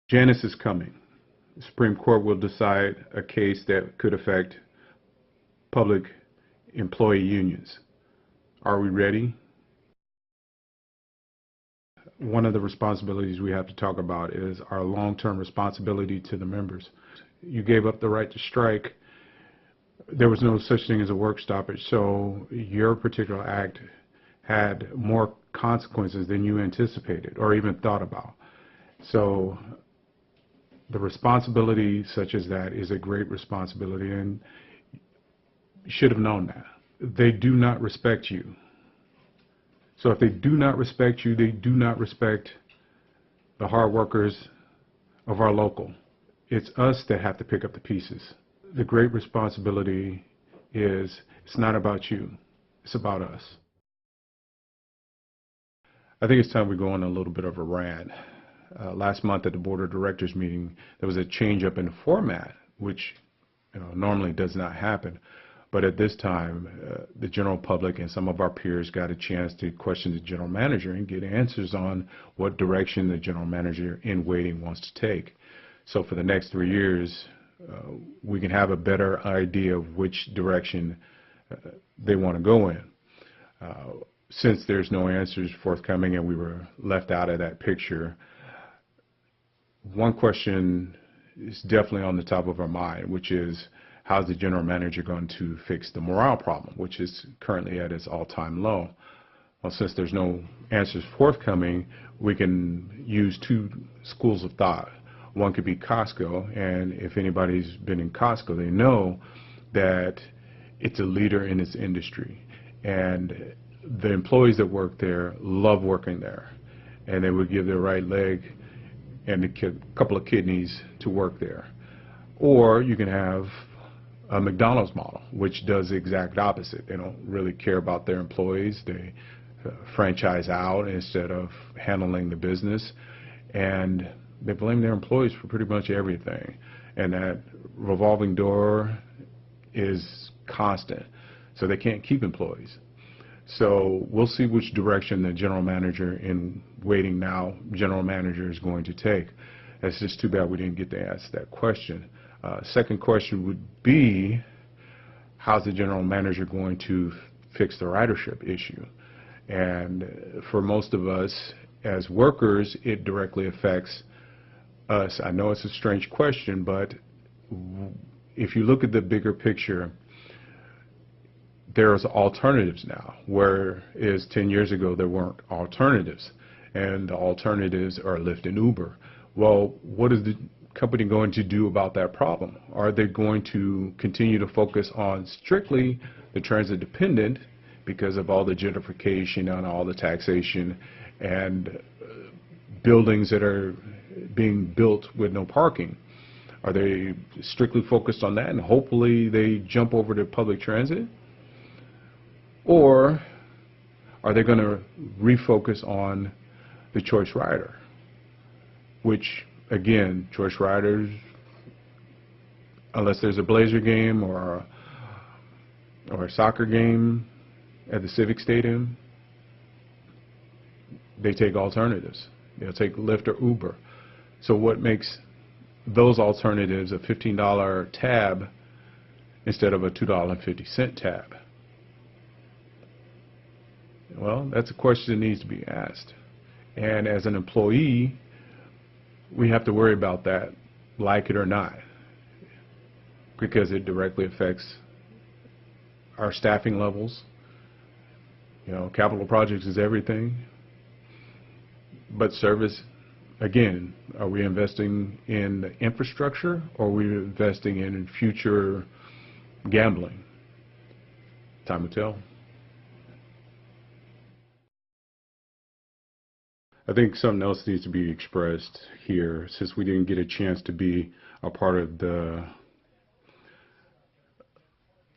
Janice is coming. The Supreme Court will decide a case that could affect public employee unions. Are we ready? One of the responsibilities we have to talk about is our long-term responsibility to the members. You gave up the right to strike. There was no such thing as a work stoppage, so your particular act had more consequences than you anticipated or even thought about. So the responsibility such as that is a great responsibility, and you should have known that. They do not respect you. So if they do not respect you, they do not respect the hard workers of our local. It's us that have to pick up the pieces. The great responsibility is it's not about you, it's about us. I think it's time we go on a little bit of a rant. Last month at the Board of Directors meeting, there was a change up in the format, which normally does not happen. But at this time, the general public and some of our peers got a chance to question the general manager and get answers on what direction the general manager in waiting wants to take. So for the next 3 years, we can have a better idea of which direction they want to go in. Since there's no answers forthcoming and we were left out of that picture, one question is definitely on the top of our mind, which is, how's the general manager going to fix the morale problem, which is currently at its all-time low? Well, since there's no answers forthcoming, we can use two schools of thought. One could be Costco, and if anybody's been in Costco, they know that it's a leader in its industry. And the employees that work there love working there, and they would give their right leg and a couple of kidneys to work there. Or you can have a McDonald's model, which does the exact opposite. They don't really care about their employees. They franchise out instead of handling the business, and they blame their employees for pretty much everything. And that revolving door is constant, so they can't keep employees. So we'll see which direction the general manager in waiting now, general manager, is going to take. It's just too bad we didn't get to ask that question. Second question would be, how's the general manager going to fix the ridership issue? And for most of us as workers, it directly affects us. I know it's a strange question, but if you look at the bigger picture, there's alternatives now, whereas 10 years ago there weren't alternatives, and the alternatives are Lyft and Uber. Well, what is the company going to do about that problem? Are they going to continue to focus on strictly the transit dependent because of all the gentrification and all the taxation and buildings that are being built with no parking? Are they strictly focused on that and hopefully they jump over to public transit? Or are they going to refocus on the choice rider, which, again, choice riders, unless there's a Blazer game or a soccer game at the Civic Stadium, they take alternatives. They'll take Lyft or Uber. So what makes those alternatives a $15 tab instead of a $2.50 tab? Well, that's a question that needs to be asked. And as an employee, we have to worry about that, like it or not, because it directly affects our staffing levels. Capital projects is everything. But service, again, are we investing in the infrastructure or are we investing in future gambling? Time will tell. I think something else needs to be expressed here, since we didn't get a chance to be a part of the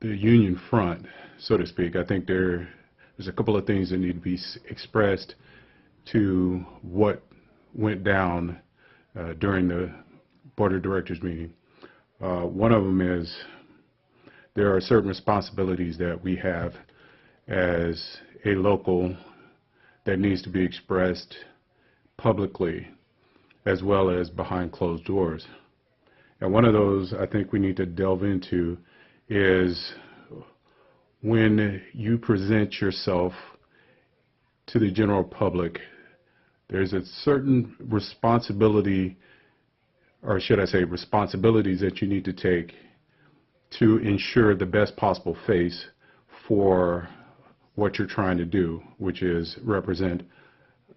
union front, so to speak. I think there's a couple of things that need to be expressed to what went down during the Board of Directors meeting. One of them is there are certain responsibilities that we have as a local that needs to be expressed publicly as well as behind closed doors. And one of those I think we need to delve into is when you present yourself to the general public, there's a certain responsibility, or should I say responsibilities, that you need to take to ensure the best possible face for what you're trying to do, which is represent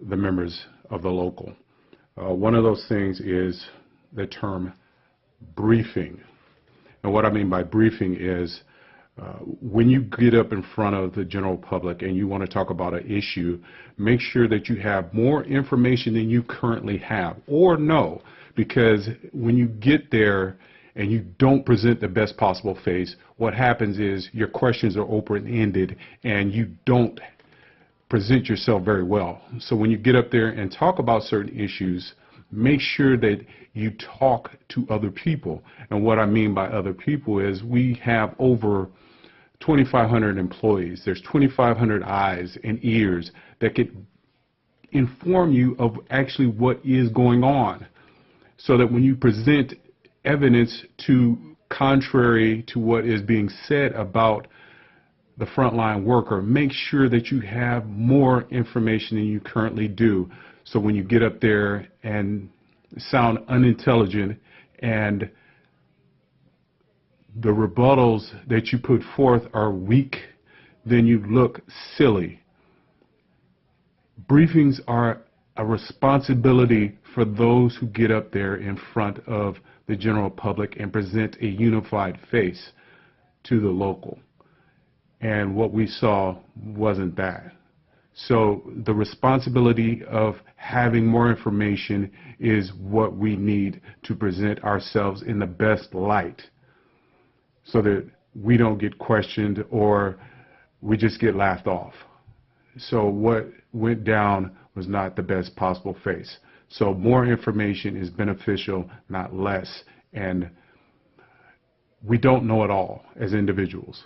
the members of the local. One of those things is the term briefing. And what I mean by briefing is when you get up in front of the general public and you want to talk about an issue, make sure that you have more information than you currently have or know, because when you get there and you don't present the best possible face, what happens is your questions are open-ended and you don't present yourself very well. So when you get up there and talk about certain issues, make sure that you talk to other people. And what I mean by other people is we have over 2,500 employees. There's 2,500 eyes and ears that could inform you of actually what is going on, so that when you present evidence to contrary to what is being said about the frontline worker, make sure that you have more information than you currently do. So when you get up there and sound unintelligent and the rebuttals that you put forth are weak, then you look silly. Briefings are a responsibility for those who get up there in front of the general public and present a unified face to the local. And what we saw wasn't that. So the responsibility of having more information is what we need to present ourselves in the best light, so that we don't get questioned or we just get laughed off. So what went down was not the best possible face. So more information is beneficial, not less. And we don't know it all as individuals.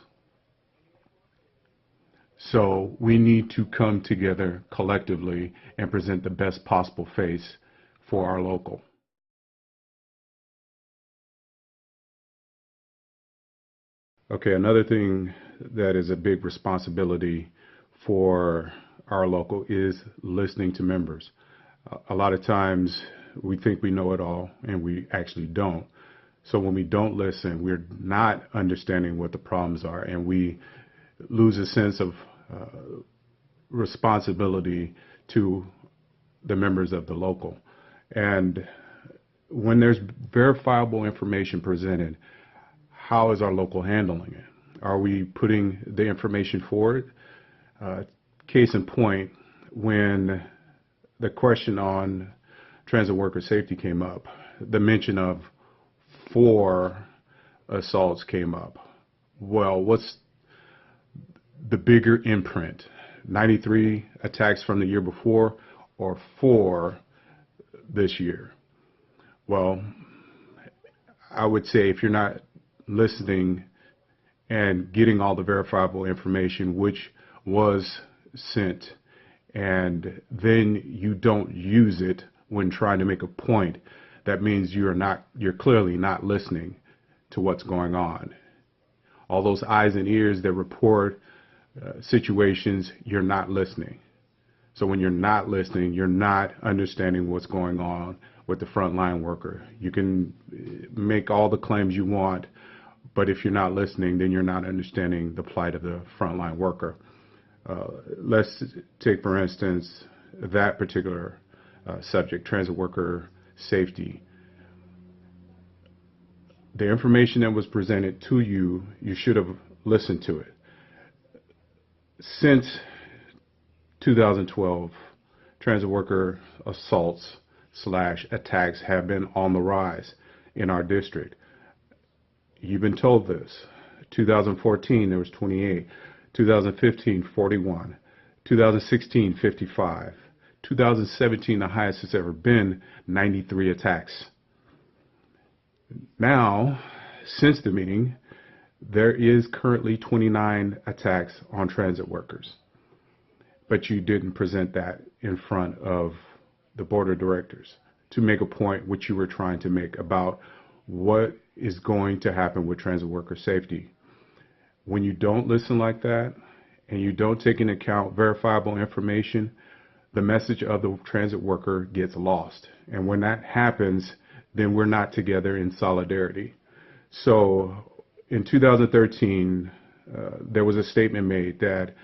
So we need to come together collectively and present the best possible face for our local. Okay, another thing that is a big responsibility for our local is listening to members. A lot of times we think we know it all and we actually don't. So when we don't listen, we're not understanding what the problems are, and we lose a sense of responsibility to the members of the local. And when there's verifiable information presented, how is our local handling it? Are we putting the information forward? Case in point, when the question on transit worker safety came up, the mention of 4 assaults came up. Well, what's the bigger imprint? 93 attacks from the year before or 4 this year? Well, I would say if you're not listening and getting all the verifiable information which was sent, and then you don't use it when trying to make a point, that means you're clearly not listening to what's going on. All those eyes and ears that report situations, you're not listening. So when you're not listening, you're not understanding what's going on with the frontline worker. You can make all the claims you want, but if you're not listening, then you're not understanding the plight of the frontline worker. Let's take, for instance, that particular subject, transit worker safety. The information that was presented to you, you should have listened to it. Since 2012, transit worker assaults / attacks have been on the rise in our district. You've been told this. 2014, there was 28. 2015, 41. 2016, 55. 2017, the highest it's ever been, 93 attacks. Now, since the meeting, there is currently 29 attacks on transit workers. But you didn't present that in front of the board of directors to make a point which you were trying to make about what is going to happen with transit worker safety. When you don't listen like that and you don't take into account verifiable information, the message of the transit worker gets lost. And when that happens, then we're not together in solidarity. So in 2013, there was a statement made that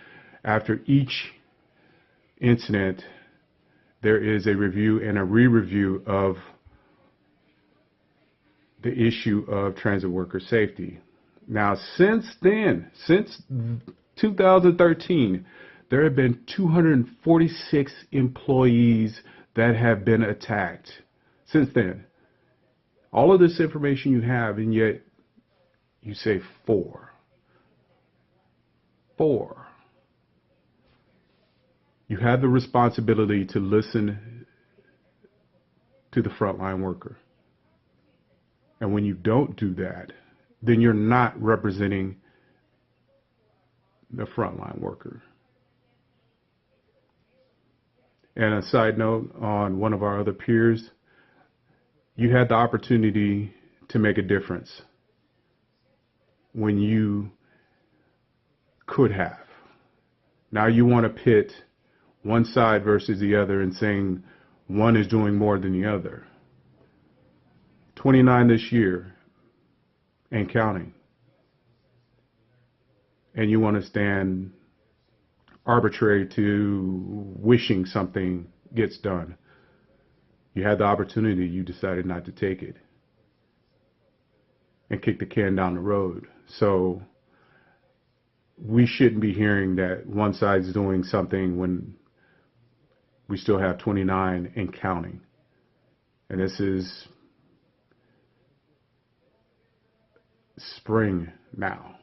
after each incident, there is a review and a re-review of the issue of transit worker safety. Now, since then, since 2013, there have been 246 employees that have been attacked since then. All of this information you have, and yet you say 4. 4. You have the responsibility to listen to the frontline worker. And when you don't do that, then you're not representing the frontline worker. And a side note on one of our other peers, you had the opportunity to make a difference when you could have. Now you want to pit one side versus the other and saying one is doing more than the other. 29 this year and counting. And you want to stand arbitrary to wishing something gets done. You had the opportunity, you decided not to take it and kick the can down the road. So we shouldn't be hearing that one side's doing something when we still have 29 and counting. And this is spring now.